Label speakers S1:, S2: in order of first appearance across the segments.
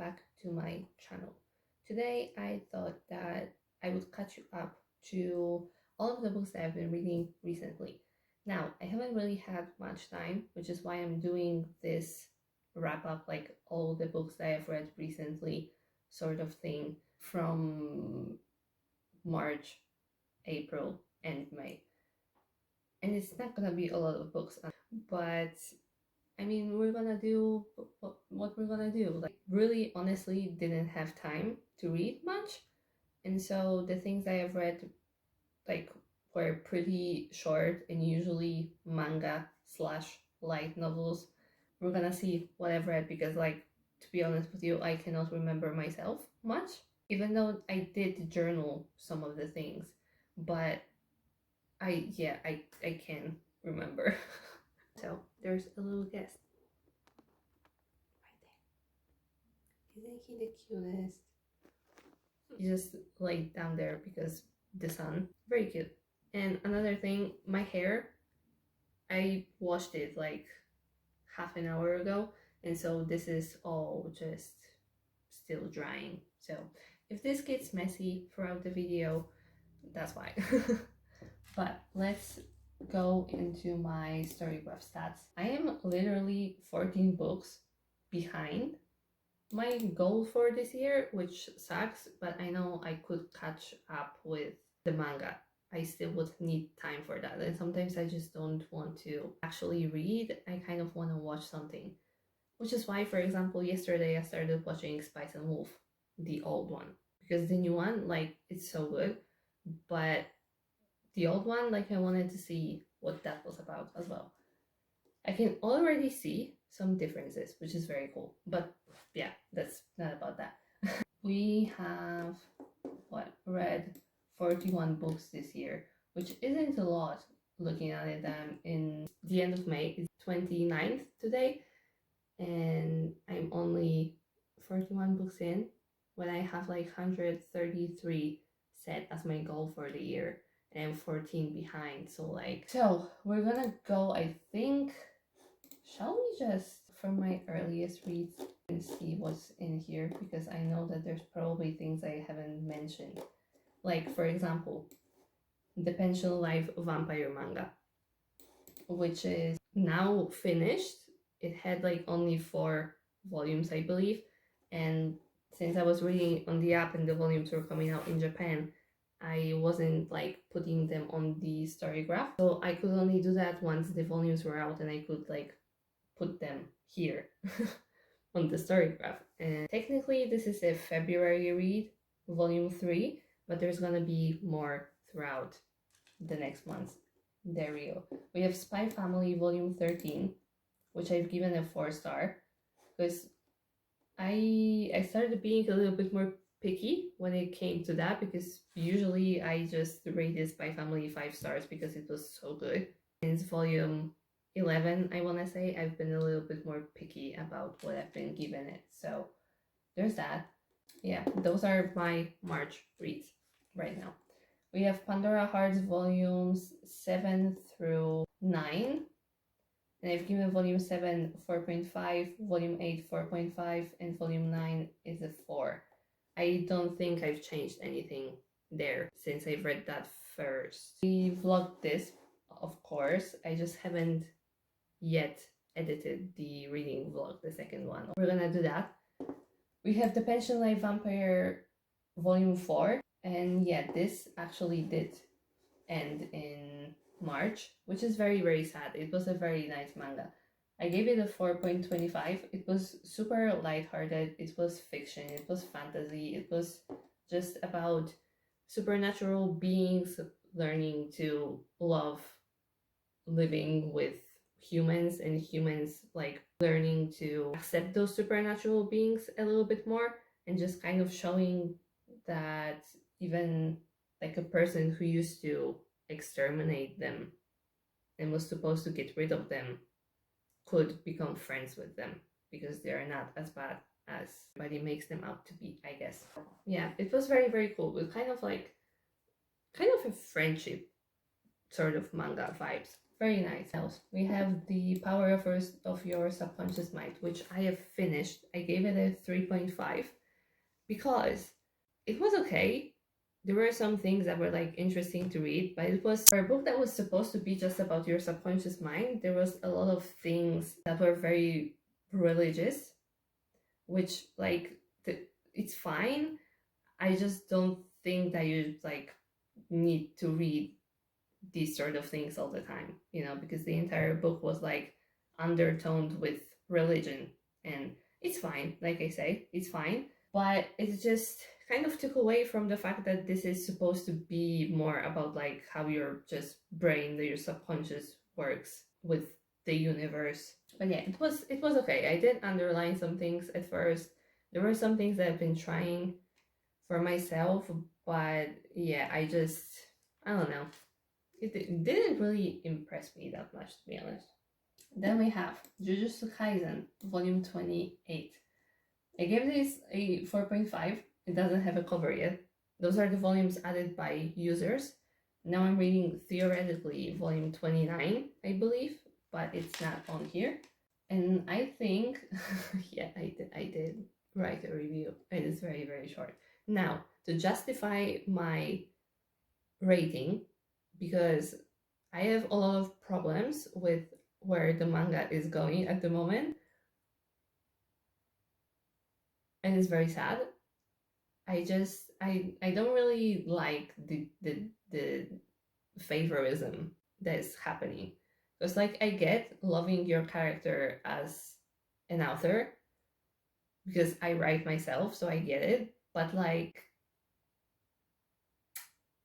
S1: back to my channel. Today I thought that I would catch you up to all of the books that I've been reading recently. Now, I haven't really had much time, which is why I'm doing this wrap up, like all the books that I've read recently sort of thing from March, April, and May. And it's not gonna be a lot of books, but I mean, we're gonna do what we're gonna do. Like, really, honestly, didn't have time to read much, and so the things I have read, like, were pretty short and usually manga slash light novels. We're gonna see what I've read because, like, to be honest with you, I cannot remember myself much, even though I did journal some of the things, but I can remember. So there's a little guest right there. Isn't he the cutest? He just laid down there because the sun. Very cute. And another thing, my hair, I washed it like half an hour ago, and so this is all just still drying. So if this gets messy throughout the video, that's why. But let's go into my Storygraph stats. I am literally 14 books behind my goal for this year, which sucks, but I know I could catch up with the manga. I still would need time for that, and sometimes I just don't want to actually read. I kind of want to watch something, which is why, for example, yesterday I started watching Spice and Wolf, the old one, because the new one, like, it's so good, but the old one, like, I wanted to see what that was about as well. I can already see some differences, which is very cool. But yeah, that's not about that. We have read 41 books this year, which isn't a lot looking at it. In the end of May, it's 29th today, and I'm only 41 books in when I have like 133 set as my goal for the year, and I'm 14 behind. So we're gonna go, I think. Shall we just, from my earliest reads, and see what's in here, because I know that there's probably things I haven't mentioned. Like, for example, the Pension Life Vampire manga, which is now finished. It had like only 4 volumes, I believe, and since I was reading on the app and the volumes were coming out in Japan, I wasn't like putting them on the Storygraph, so I could only do that once the volumes were out, and I could like put them here on the Storygraph. And technically this is a February read, volume 3, but there's gonna be more throughout the next months. There we go. We have Spy Family volume 13, which I've given a 4-star because I started being a little bit more picky when it came to that, because usually I just rated Spy Family 5 stars because it was so good. And it's volume 11, I want to say. I've been a little bit more picky about what I've been given it. So there's that. Yeah, those are my March reads right now. We have Pandora Hearts volumes 7 through 9. And I've given volume 7 4.5, volume 8 4.5, and volume 9 is a 4. I don't think I've changed anything there since I've read that first. We vlogged this, of course. I just haven't yet edited the reading vlog, the second one. We're gonna do that. We have the Pension Life Vampire volume 4, and yeah, this actually did end in March, which is very, very sad. It was a very nice manga. I gave it a 4.25. It was super lighthearted. It was fiction. It was fantasy. It was just about supernatural beings learning to love living with humans, and humans like learning to accept those supernatural beings a little bit more, and just kind of showing that even like a person who used to exterminate them and was supposed to get rid of them could become friends with them, because they are not as bad as everybody makes them out to be, I guess. Yeah, it was very, very cool. With kind of a friendship sort of manga vibes. Very nice. Else, we have The Power of Your Subconscious Mind, which I have finished. I gave it a 3.5 because it was okay. There were some things that were like interesting to read, but it was for a book that was supposed to be just about your subconscious mind. There was a lot of things that were very religious, which like it's fine. I just don't think that you like need to read these sort of things all the time, because the entire book was like undertoned with religion, and it's fine. Like I say, it's fine, but it just kind of took away from the fact that this is supposed to be more about like how your just brain, your subconscious works with the universe. But yeah, it was okay. I did underline some things at first. There were some things that I've been trying for myself, but yeah, I don't know. It didn't really impress me that much, to be honest. Then we have Jujutsu Kaisen, volume 28. I gave this a 4.5. It doesn't have a cover yet. Those are the volumes added by users. Now I'm reading theoretically volume 29, I believe, but it's not on here. And I think, yeah, I did write a review. It is very, very short. Now, to justify my rating, because I have a lot of problems with where the manga is going at the moment, and it's very sad. I don't really like the favorism that's happening, because like I get loving your character as an author because I write myself, so I get it, but like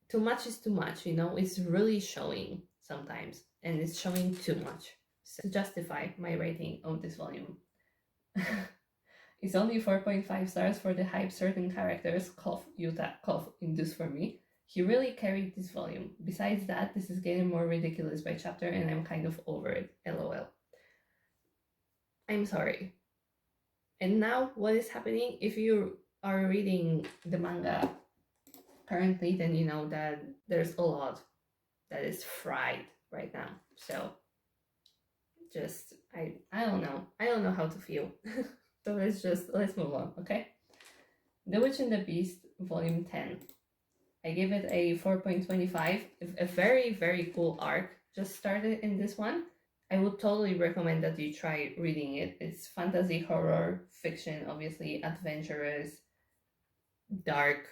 S1: too much is too much, it's really showing sometimes, and it's showing too much. So to justify my rating of this volume, it's only 4.5 stars for the hype certain characters, cough, Yuta, cough, induced for me. He really carried this volume. Besides that, this is getting more ridiculous by chapter, and I'm kind of over it, lol. I'm sorry. And now what is happening, if you are reading the manga currently, then you know that there's a lot that is fried right now. So just I don't know how to feel. So let's move on, okay? The Witch and the Beast, volume 10. I give it a 4.25. A very, very cool arc just started in this one. I would totally recommend that you try reading it. It's fantasy, horror, fiction, obviously, adventurous, dark,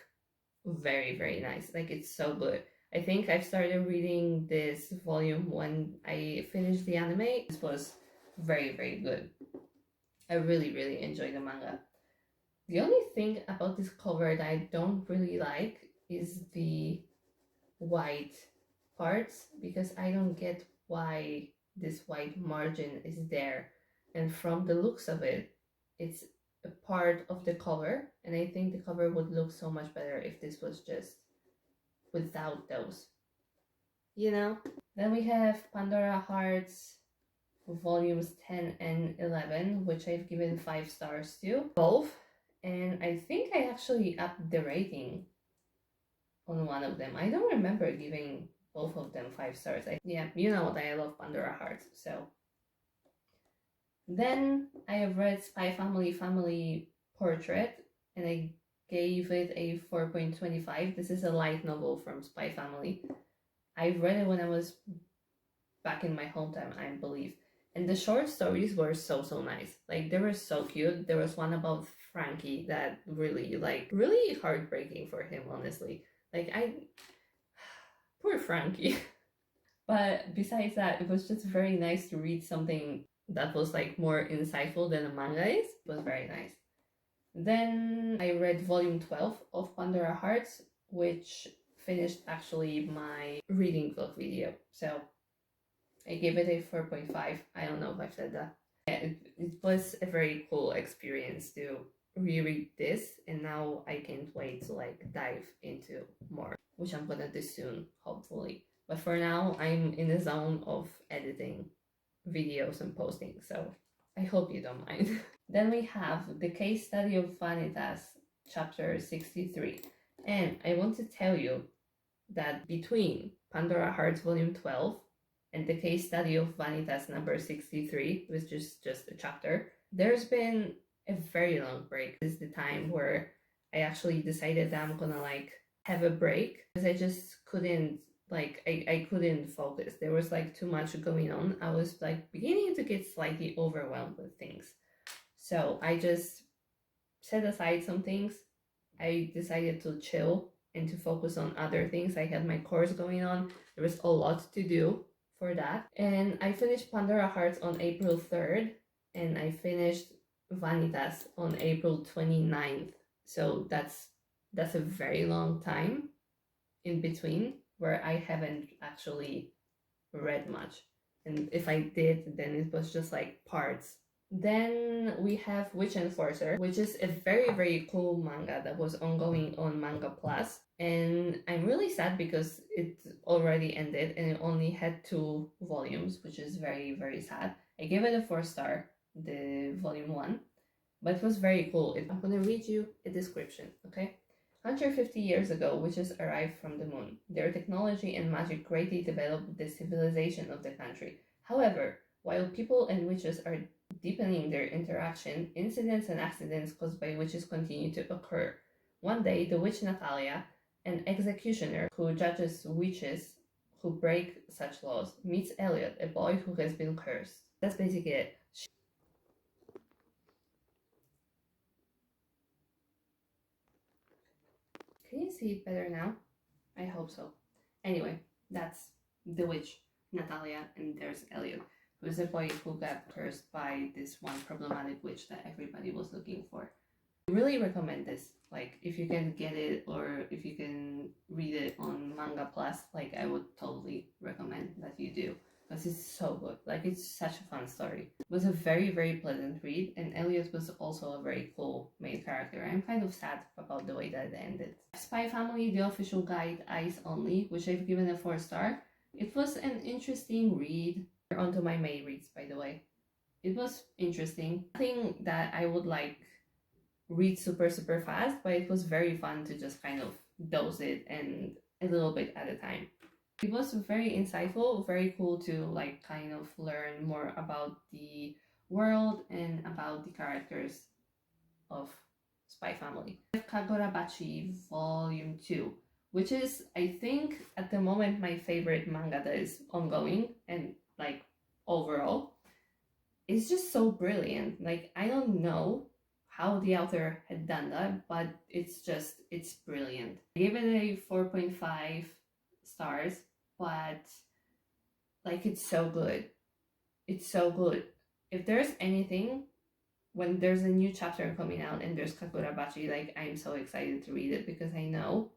S1: very, very nice. Like, it's so good. I think I've started reading this volume when I finished the anime. This was very, very good. I really, really enjoyed the manga. The only thing about this cover that I don't really like is the white parts, because I don't get why this white margin is there. And from the looks of it, it's a part of the cover, and I think the cover would look so much better if this was just without those. Then we have Pandora Hearts volumes 10 and 11, which I've given 5 stars to both, and I think I actually upped the rating on one of them. I don't remember giving both of them 5 stars. Yeah, you know that I love Pandora Hearts. So then I have read Spy Family Portrait, and I gave it a 4.25. This is a light novel from Spy Family. I read it when I was back in my hometown, I believe. And the short stories were so nice. Like, they were so cute. There was one about Frankie that really heartbreaking for him, honestly. Like, poor Frankie. But besides that, it was just very nice to read something that was like more insightful than a manga is. It was very nice. Then I read volume 12 of Pandora Hearts, which finished actually my reading vlog video. So I gave it a 4.5. I don't know if I've said that. Yeah, it was a very cool experience to reread this, and now I can't wait to like dive into more, which I'm gonna do soon, hopefully. But for now, I'm in the zone of editing videos and posting, so I hope you don't mind. Then we have The Case Study of Vanitas, chapter 63. And I want to tell you that between Pandora Hearts Volume 12 and the case study of Vanitas number 63, which is just a chapter. There's been a very long break. This is the time where I actually decided that I'm gonna like have a break because I just couldn't I couldn't focus. There was like too much going on. I was like beginning to get slightly overwhelmed with things. So I just set aside some things. I decided to chill and to focus on other things. I had my course going on. There was a lot to do for that. And I finished Pandora Hearts on April 3rd and I finished Vanitas on April 29th. So that's a very long time in between where I haven't actually read much. And if I did, then it was just like parts. Then we have Witch Enforcer, which is a very, very cool manga that was ongoing on Manga Plus. And I'm really sad because it already ended and it only had 2 volumes, which is very, very sad. I gave it a 4-star, the volume 1, but it was very cool. I'm gonna read you a description, okay? 150 years ago, witches arrived from the moon. Their technology and magic greatly developed the civilization of the country. However, while people and witches are deepening their interaction, incidents and accidents caused by witches continue to occur. One day, the witch Natalia, an executioner who judges witches who break such laws, meets Elliot, a boy who has been cursed. That's basically it. Can you see it better now? I hope so. Anyway, that's the witch, Natalia, and there's Elliot, who's a boy who got cursed by this one problematic witch that everybody was looking for. I really recommend this. Like, if you can get it or if you can read it on Manga Plus, like, I would totally recommend that you do. Because it's so good. Like, it's such a fun story. It was a very, very pleasant read, and Elliot was also a very cool main character. I'm kind of sad about the way that it ended. Spy Family, the official guide, Eyes Only, which I've given a 4-star. It was an interesting read. Onto my May reads, by the way. It was interesting. Nothing that I would like read super, super fast, but it was very fun to just kind of dose it and a little bit at a time. It was very insightful, very cool to like kind of learn more about the world and about the characters of Spy Family. Kagurabachi Volume 2, which is, I think, at the moment my favorite manga that is ongoing and like overall. It's just so brilliant. Like, I don't know how the author had done that, but it's brilliant. I gave it a 4.5 stars, but like, it's so good. It's so good. If there's anything, when there's a new chapter coming out and there's Kakurabachi, like, I'm so excited to read it because I know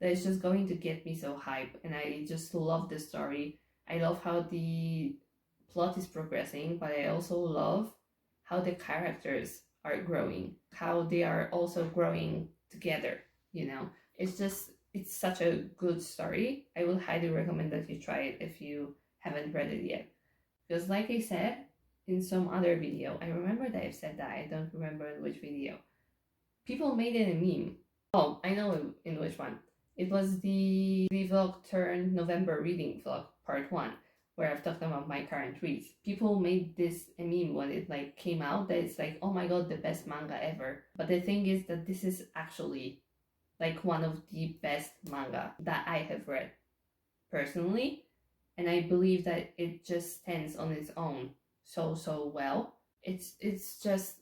S1: that it's just going to get me so hype, and I just love the story. I love how the plot is progressing, but I also love how the characters are growing, how they are also growing together, you know? It's such a good story. I will highly recommend that you try it if you haven't read it yet. Because like I said in some other video, I remember that I've said that, I don't remember in which video. People made it a meme. Oh, I know in which one. It was the vlog turn November reading vlog, part 1, where I've talked about my current reads. People made this a meme when it like came out, that it's like, oh my god, the best manga ever. But the thing is that this is actually like one of the best manga that I have read personally, and I believe that it just stands on its own so well. It's just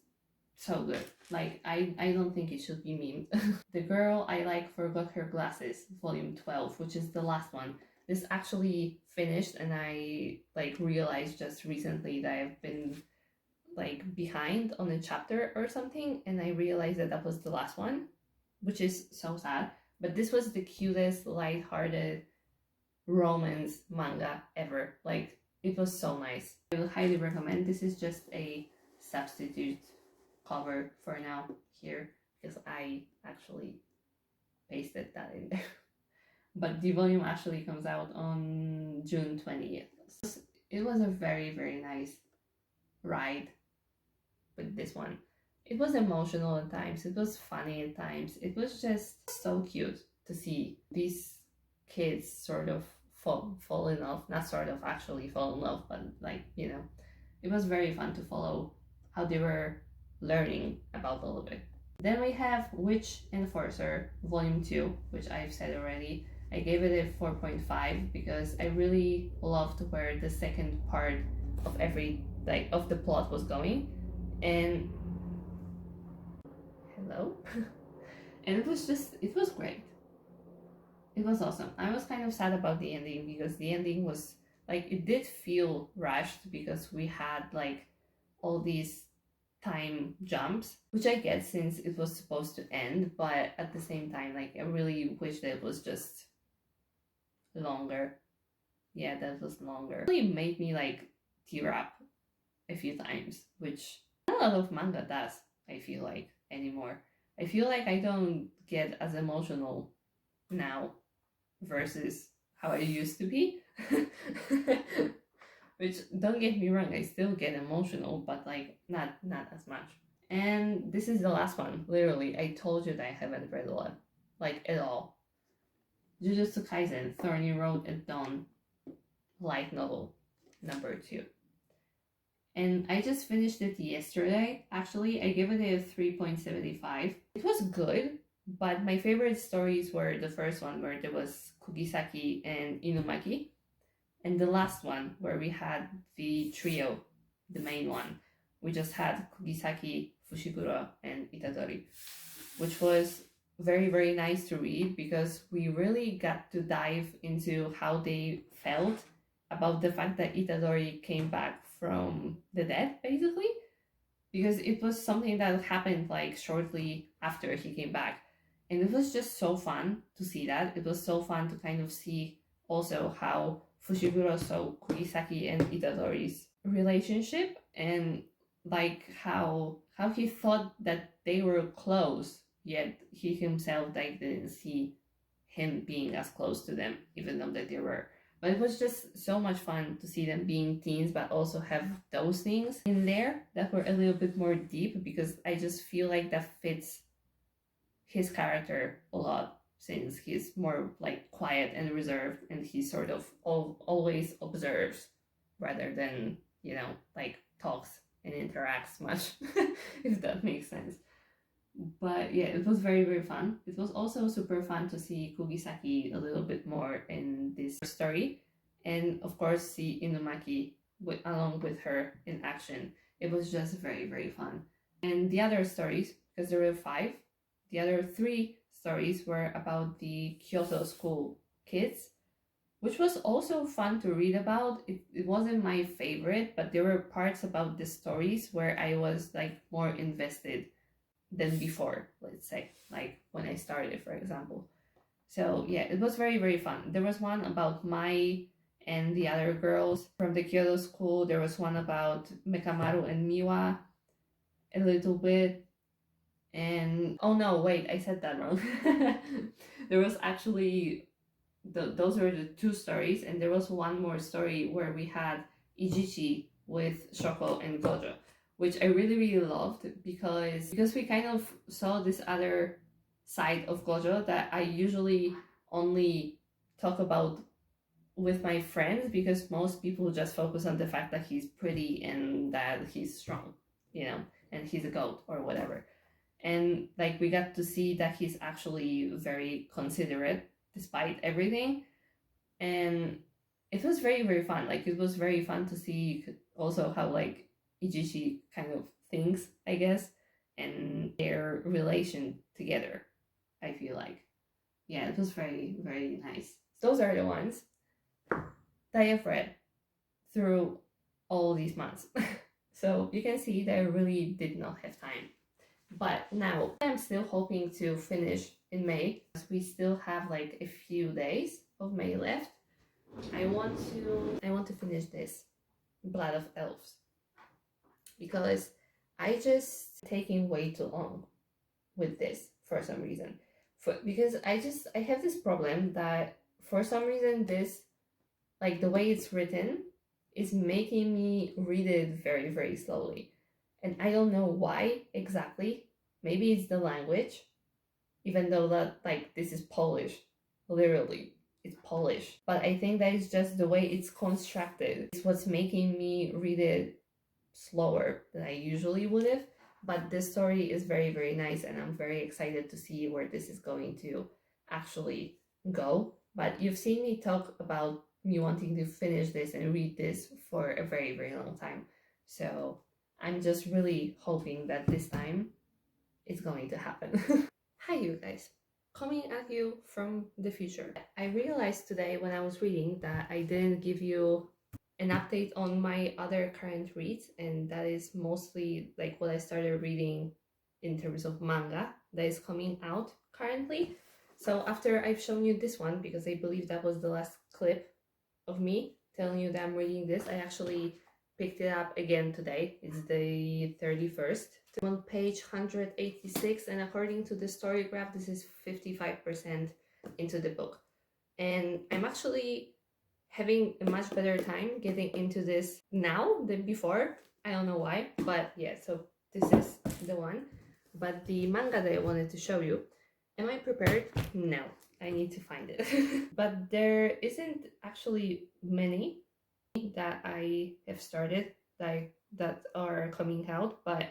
S1: so good. Like, I don't think it should be memed. The Girl I Like Forgot Her Glasses, volume 12, which is the last one. This actually finished, and I like realized just recently that I've been like behind on a chapter or something, and I realized that that was the last one, which is so sad. But this was the cutest, light-hearted romance manga ever. Like, it was so nice. I would highly recommend. This is just a substitute cover for now here because I actually pasted that in there. But the volume actually comes out on June 20th. It was a very, very nice ride with this one. It was emotional at times, it was funny at times, it was just so cute to see these kids sort of fall in love, not sort of actually fall in love, but like, you know, it was very fun to follow how they were learning about all of it. Then we have Witch Enforcer Volume 2, which I've said already. I gave it a 4.5 because I really loved where the second part of of the plot was going. And hello. And it was great. It was awesome. I was kind of sad about the ending because the ending was like, it did feel rushed because we had like all these time jumps, which I get since it was supposed to end, but at the same time, like, I really wish that it was just longer. Yeah, that was longer. It really made me like tear up a few times, which not a lot of manga does, I feel like, anymore. I feel like I don't get as emotional now versus how I used to be. Which, don't get me wrong, I still get emotional, but like not as much. And this is the last one. Literally, I told you that I haven't read a lot, like at all. Jujutsu Kaisen: Thorny Road at Dawn, light novel number 2. And I just finished it yesterday. Actually, I gave it a 3.75. It was good, but my favorite stories were the first one where there was Kugisaki and Inumaki, and the last one where we had the trio, the main one. We just had Kugisaki, Fushiguro, and Itadori, which was very, very nice to read because we really got to dive into how they felt about the fact that Itadori came back from the dead, basically, because it was something that happened like shortly after he came back. And it was just so fun to see that. It was so fun to kind of see also how Fushiguro saw Kugisaki and Itadori's relationship, and like how he thought that they were close, yet he himself like didn't see him being as close to them, even though that they were. But it was just so much fun to see them being teens, but also have those things in there that were a little bit more deep, because I just feel like that fits his character a lot, since he's more like quiet and reserved, and he sort of always observes rather than, you know, like talks and interacts much, if that makes sense. But yeah, it was very, very fun. It was also super fun to see Kugisaki a little bit more in this story, and of course see Inumaki along with her in action. It was just very, very fun. And the other stories, because there were 5, the other 3 stories were about the Kyoto school kids, which was also fun to read about. It wasn't my favorite, but there were parts about the stories where I was like more invested than before, let's say, like when I started, for example. So yeah, it was very, very fun. There was one about Mai and the other girls from the Kyoto school. There was one about Mekamaru and Miwa a little bit. And oh no, wait, I said that wrong. There was actually those were the 2 stories, and there was one more story where we had Ijichi with Shoko and Gojo, which I really, really loved because we kind of saw this other side of Gojo that I usually only talk about with my friends, because most people just focus on the fact that he's pretty and that he's strong, you know, and he's a goat or whatever. And like, we got to see that he's actually very considerate despite everything, and it was very, very fun. Like, it was very fun to see also how like Ijishi kind of thinks, I guess, and their relation together, I feel like. Yeah, it was very, very nice. Those are the ones that I have read through all these months. So you can see that I really did not have time. But now I'm still hoping to finish in May, as we still have like a few days of May left. I want to finish this Blood of Elves, because I just taking way too long with this for some reason. Because I have this problem that for some reason this, like, the way it's written is making me read it very, very slowly. And I don't know why exactly. Maybe it's the language, even though that, like, this is Polish, literally. it's polished. But I think that is just the way it's constructed. It's what's making me read it slower than I usually would have. But this story is very, very nice, and I'm very excited to see where this is going to actually go. But you've seen me talk about me wanting to finish this and read this for a very, very long time. So I'm just really hoping that this time it's going to happen. Hi, you guys. Coming at you from the future. I realized today when I was reading that I didn't give you an update on my other current reads, and that is mostly like what I started reading in terms of manga that is coming out currently. So after I've shown you this one, because I believe that was the last clip of me telling you that I'm reading this, I actually picked it up again today. It's the 31st. I'm on page 186, and according to the story graph, this is 55% into the book. And I'm actually having a much better time getting into this now than before. I don't know why, but yeah, so this is the one. But the manga that I wanted to show you, am I prepared? No, I need to find it. But there isn't actually many that I have started that are coming out, but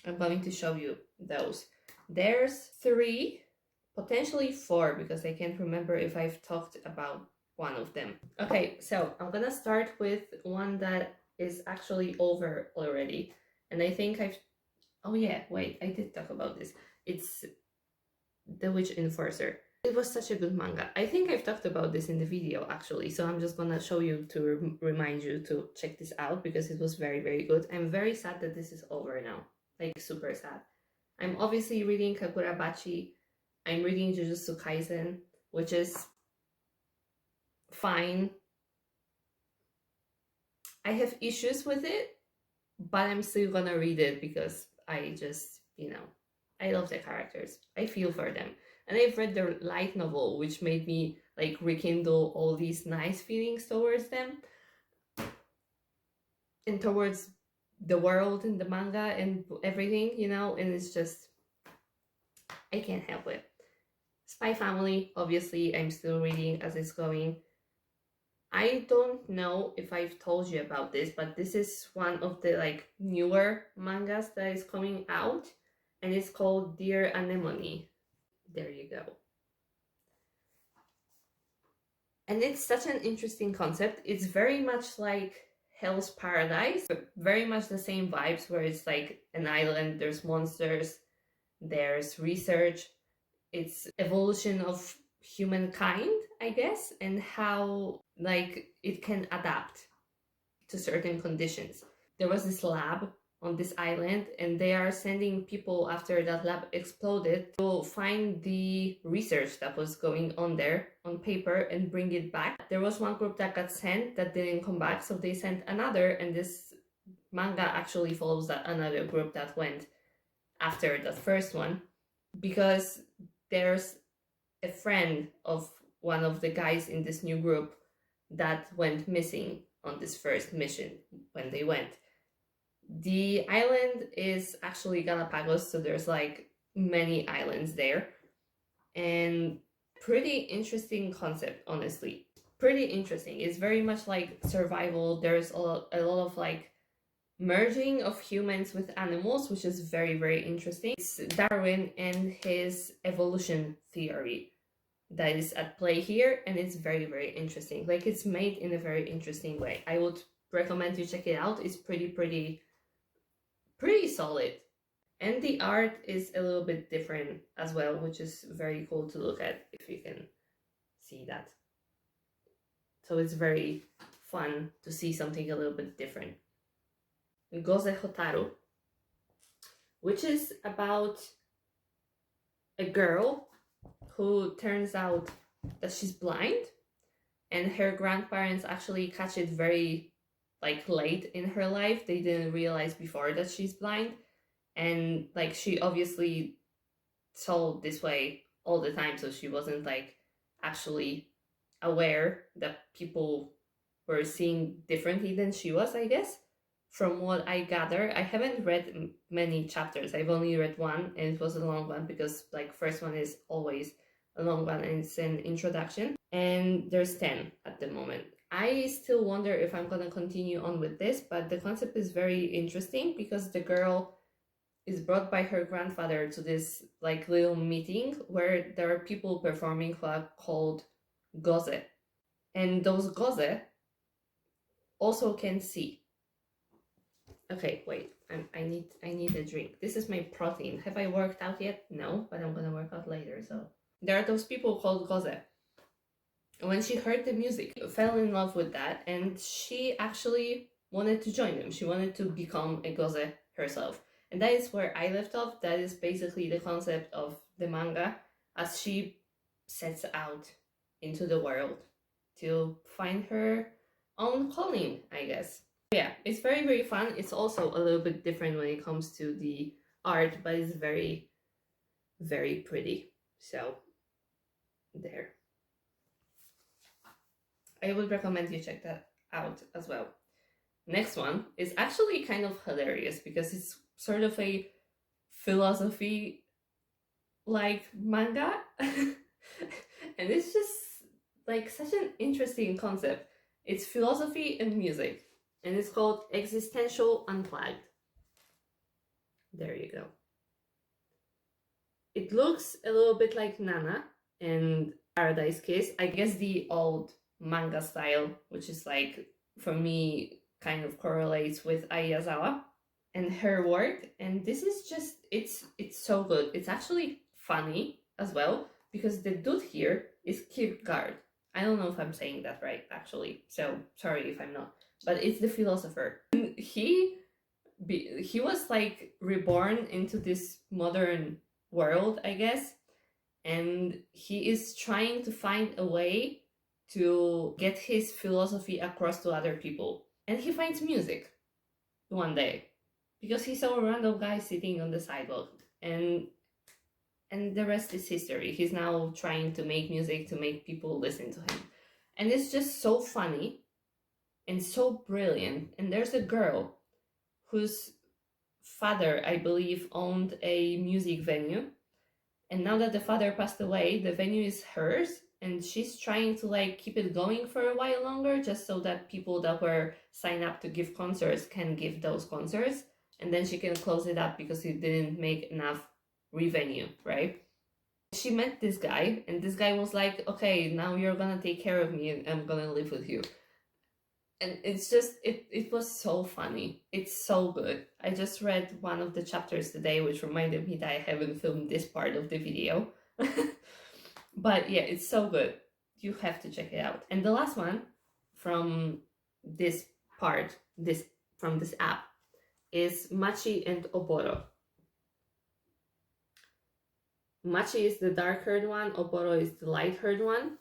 S1: I'm going to show you those. There's 3, potentially 4, because I can't remember if I've talked about one of them. Okay, so I'm gonna start with one that is actually over already, and I think oh yeah, wait, I did talk about this. It's The Witch Enforcer. It was such a good manga. I think I've talked about this in the video actually, so I'm just gonna show you to remind you to check this out because it was very, very good. I'm very sad that this is over now, like super sad. I'm obviously reading Kagurabachi. I'm reading Jujutsu Kaisen, which is fine. I have issues with it, but I'm still gonna read it because I just, I love the characters. I feel for them. And I've read the light novel, which made me like rekindle all these nice feelings towards them and towards the world and the manga and everything, and it's just, I can't help it. Spy Family, obviously, I'm still reading as it's going. I don't know if I've told you about this, but this is one of the like newer mangas that is coming out, and it's called Dear Anemone. There you go. And it's such an interesting concept. It's very much like Hell's Paradise, but very much the same vibes, where it's like an island, there's monsters, there's research, it's evolution of humankind, I guess, and how like it can adapt to certain conditions. There was this lab on this island, and they are sending people after that lab exploded to find the research that was going on there on paper and bring it back. There was one group that got sent that didn't come back, so they sent another, and this manga actually follows that another group that went after that first one, because there's a friend of one of the guys in this new group that went missing on this first mission when they went. The island is actually Galapagos, so there's like many islands there, and pretty interesting concept, honestly. Pretty interesting. It's very much like survival. There's a lot of like merging of humans with animals, which is very, very interesting. It's Darwin and his evolution theory that is at play here, and it's very, very interesting. Like, it's made in a very interesting way. I would recommend you check it out. It's pretty solid, and the art is a little bit different as well, which is very cool to look at, if you can see that. So it's very fun to see something a little bit different. Goze Hotaru, which is about a girl who turns out that she's blind, and her grandparents actually catch it very like late in her life. They didn't realize before that she's blind, and like she obviously saw this way all the time, so she wasn't like actually aware that people were seeing differently than she was, I guess. From what I gather, I haven't read many chapters. I've only read one, and it was a long one because like first one is always a long one, and it's an introduction. and there's 10 at the moment. I still wonder if I'm gonna continue on with this, but the concept is very interesting because the girl is brought by her grandfather to this like little meeting where there are people performing who are called goze, and those goze also can see. Okay, wait. I need a drink. This is my protein. Have I worked out yet? No, but I'm gonna work out later. So there are those people called goze. When she heard the music, fell in love with that, and she actually wanted to join them. She wanted to become a goze herself. And that is where I left off. That is basically the concept of the manga as she sets out into the world to find her own calling, I guess. Yeah, it's very, very fun. It's also a little bit different when it comes to the art, but it's very, very pretty. So, there. I would recommend you check that out as well. Next one is actually kind of hilarious because it's sort of a philosophy like manga. And it's just like such an interesting concept. It's philosophy and music, and it's called Existential Unplugged. There you go. It looks a little bit like Nana and Paradise Kiss. I guess the old manga style, which is like, for me, kind of correlates with Ayazawa and her work. And this is just, it's so good. It's actually funny as well because the dude here is Kierkegaard. I don't know if I'm saying that right, actually. So sorry if I'm not. But it's the philosopher. He was like reborn into this modern world, I guess, and he is trying to find a way to get his philosophy across to other people. And he finds music one day because he saw a random guy sitting on the sidewalk, and the rest is history. He's now trying to make music to make people listen to him, and it's just so funny and so brilliant. And there's a girl whose father, I believe, owned a music venue, and now that the father passed away, the venue is hers, and she's trying to like keep it going for a while longer, just so that people that were signed up to give concerts can give those concerts, and then she can close it up because it didn't make enough revenue, right? She met this guy, and this guy was like, okay, now you're gonna take care of me and I'm gonna live with you. And it's just, it was so funny. It's so good. I just read one of the chapters today, which reminded me that I haven't filmed this part of the video. But yeah, it's so good. You have to check it out. And the last one from this part, from this app, is Machi and Oboro. Machi is the dark-haired one, Oboro is the light-haired one.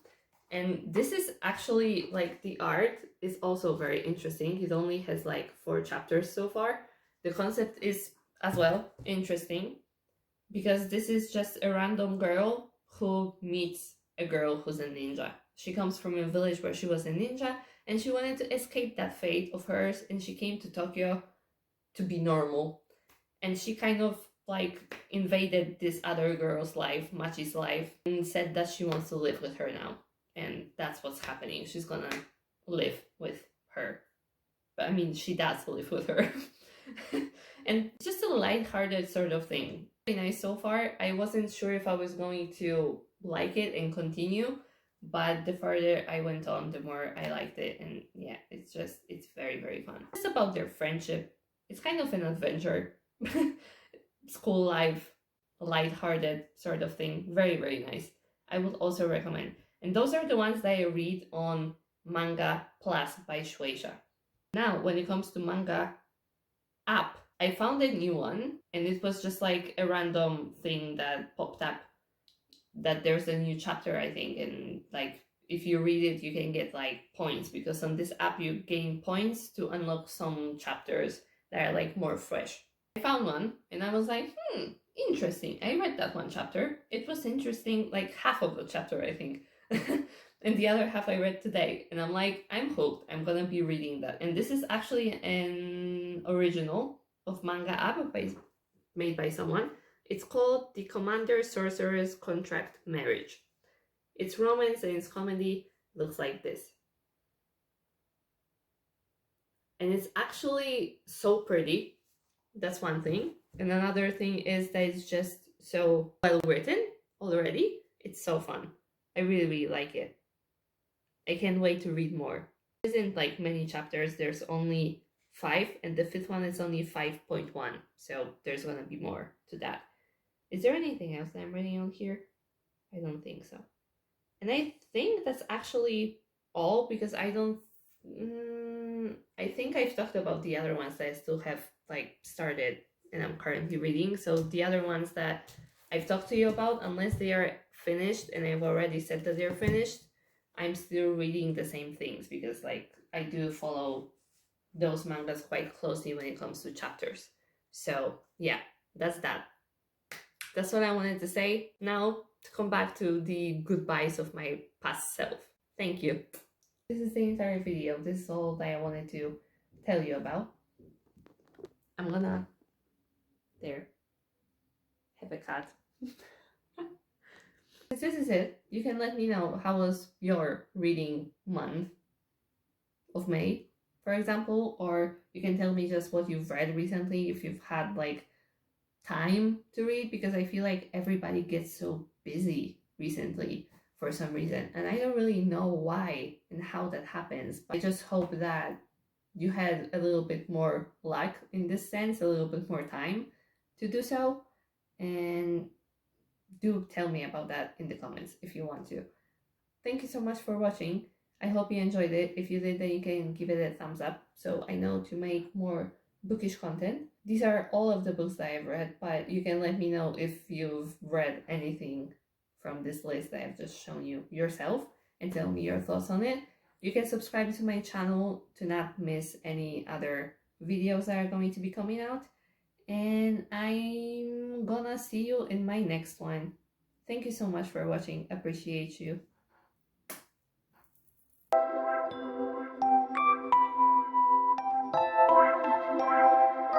S1: And this is actually, like, the art is also very interesting. It only has like 4 chapters so far. The concept is as well interesting because this is just a random girl who meets a girl who's a ninja. She comes from a village where she was a ninja and she wanted to escape that fate of hers, and she came to Tokyo to be normal. And she kind of like invaded this other girl's life, Machi's life, and said that she wants to live with her now. And that's what's happening. She's gonna live with her. But I mean, she does live with her. And just a light-hearted sort of thing. Very nice so far. I wasn't sure if I was going to like it and continue, but the further I went on, the more I liked it. And yeah, it's very, very fun. It's about their friendship. It's kind of an adventure. School life, light-hearted sort of thing. Very, very nice. I would also recommend. And those are the ones that I read on Manga Plus by Shueisha. Now, when it comes to manga app, I found a new one, and it was just like a random thing that popped up that there's a new chapter, I think, and like if you read it, you can get like points, because on this app you gain points to unlock some chapters that are like more fresh. I found one, and I was like, interesting. I read that one chapter. It was interesting, like half of the chapter, I think. And the other half I read today, and I'm like, I'm hooked. I'm gonna be reading that. And this is actually an original of manga app made by someone. It's called The Commander Sorcerer's Contract Marriage. It's romance and it's comedy. Looks like this. And it's actually so pretty. That's one thing. And another thing is that it's just so well written already. It's so fun. I really, really like it. I can't wait to read more. There isn't like many chapters. There's only 5, and the 5th one is only 5.1. So there's gonna be more to that. Is there anything else that I'm reading on here? I don't think so. And I think that's actually all, because I don't. I think I've talked about the other ones that I still have like started and I'm currently reading. So the other ones that I've talked to you about, unless they are finished and I've already said that they're finished, I'm still reading the same things, because like I do follow those mangas quite closely when it comes to chapters. So yeah, that's that. That's what I wanted to say. Now to come back to the goodbyes of my past self. Thank you. This is the entire video. This is all that I wanted to tell you about. I'm gonna there have a cat. Since this is it, you can let me know how was your reading month of May, for example, or you can tell me just what you've read recently, if you've had like time to read, because I feel like everybody gets so busy recently for some reason, and I don't really know why and how that happens. But I just hope that you had a little bit more luck in this sense, a little bit more time to do so, and do tell me about that in the comments if you want to. Thank you so much for watching. I hope you enjoyed it. If you did, then you can give it a thumbs up so I know to make more bookish content. These are all of the books that I've read, but you can let me know if you've read anything from this list that I've just shown you yourself and tell me your thoughts on it. You can subscribe to my channel to not miss any other videos that are going to be coming out. And I'm gonna see you in my next one. Thank you so much for watching. Appreciate you.